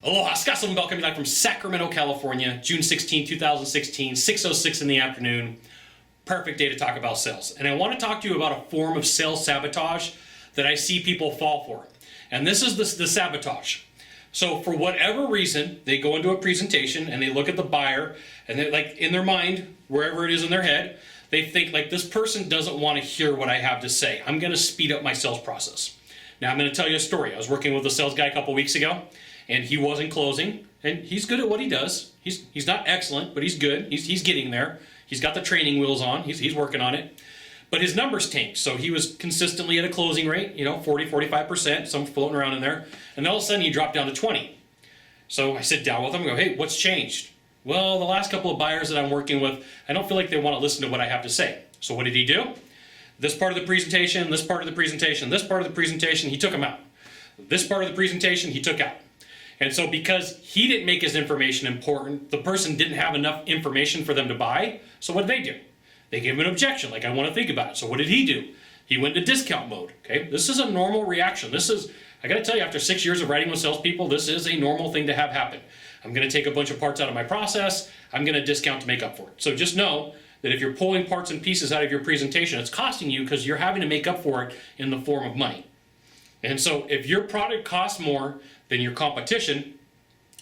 Aloha, Sylvan Bell coming back from Sacramento, California, June 16, 2016, 6:06 in the afternoon. Perfect day to talk about sales. And I want to talk to you about a form of sales sabotage that I see people fall for. And this is the sabotage. So for whatever reason, they go into a presentation and they look at the buyer and they're like in their mind, wherever it is in their head, they think like this person doesn't want to hear what I have to say. I'm going to speed up my sales process. Now I'm going to tell you a story. I was working with a sales guy a couple weeks ago. And he wasn't closing, and he's good at what he does. He's not excellent, but he's good. He's getting there. He's got the training wheels on. He's working on it. But his numbers tanked, so he was consistently at a closing rate, 40, 45%, some floating around in there. And all of a sudden, he dropped down to 20. So I sit down with him and go, hey, what's changed? Well, the last couple of buyers that I'm working with, I don't feel like they want to listen to what I have to say. So what did he do? This part of the presentation, this part of the presentation, this part of the presentation, he took them out. This part of the presentation, he took out. And so because he didn't make his information important, the person didn't have enough information for them to buy. So what did they do? They gave him an objection, like I want to think about it. So what did he do? He went to discount mode. Okay, this is a normal reaction. I got to tell you, after 6 years of writing with salespeople, this is a normal thing to have happen. I'm going to take a bunch of parts out of my process. I'm going to discount to make up for it. So just know that if you're pulling parts and pieces out of your presentation, it's costing you because you're having to make up for it in the form of money. And so if your product costs more than your competition,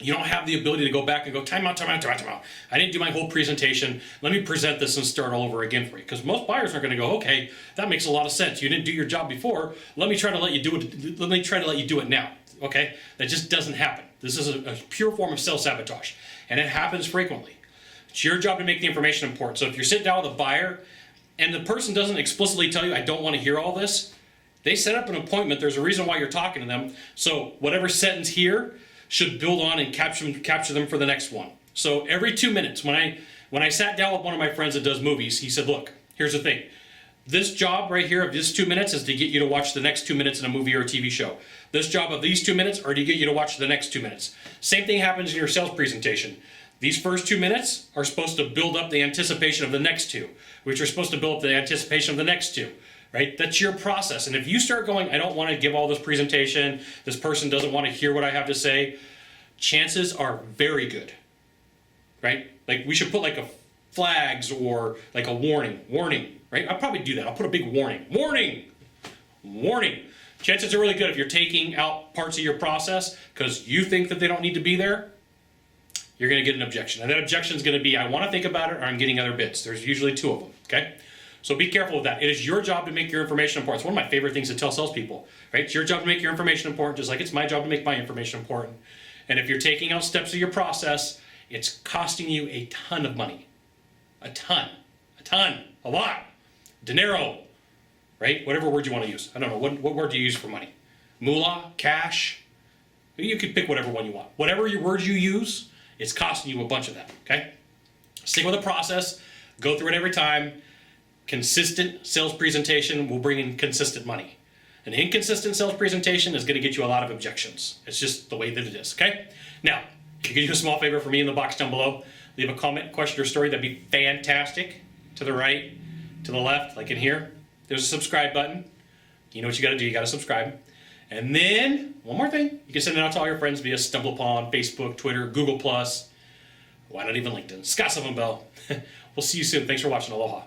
you don't have the ability to go back and go, time out. I didn't do my whole presentation. Let me present this and start all over again for you. Because most buyers are going to go, okay, that makes a lot of sense. You didn't do your job before. Let me try to let you do it. Let me try to let you do it now. Okay? That just doesn't happen. This is a pure form of sales sabotage. And it happens frequently. It's your job to make the information important. So if you're sitting down with a buyer and the person doesn't explicitly tell you, I don't want to hear all this, they set up an appointment. There's a reason why you're talking to them. So whatever sentence here should build on and capture them for the next one. So every 2 minutes, when I sat down with one of my friends that does movies, he said, look, here's the thing. This job right here of this 2 minutes is to get you to watch the next 2 minutes in a movie or a TV show. This job of these 2 minutes are to get you to watch the next 2 minutes. Same thing happens in your sales presentation. These first 2 minutes are supposed to build up the anticipation of the next two, which are supposed to build up the anticipation of the next two. Right? That's your process. And if you start going, I don't want to give all this presentation, this person doesn't want to hear what I have to say, chances are very good. Right? Like we should put like a flags or like a warning, right? I'll probably do that. I'll put a big warning. Chances are really good if you're taking out parts of your process because you think that they don't need to be there, you're going to get an objection. And that objection is going to be, I want to think about it or I'm getting other bids. There's usually two of them. Okay? So be careful with that. It is your job to make your information important. It's one of my favorite things to tell salespeople, right? It's your job to make your information important, just like it's my job to make my information important. And if you're taking out steps of your process, it's costing you a ton of money. A lot. Dinero, right? Whatever word you want to use. I don't know, what word do you use for money? Moolah, cash? You could pick whatever one you want. Whatever your word you use, it's costing you a bunch of that, okay? Stick with the process. Go through it every time. Consistent sales presentation will bring in consistent money. An inconsistent sales presentation is going to get you a lot of objections. It's just the way that it is, okay? Now, if you could do a small favor for me in the box down below, leave a comment, question, or story. That'd be fantastic. To the right, to the left, like in here, there's a subscribe button. You know what you got to do. You got to subscribe. And then, one more thing. You can send it out to all your friends via StumbleUpon, Facebook, Twitter, Google+. Why not even LinkedIn? Sylvan Bell. We'll see you soon. Thanks for watching. Aloha.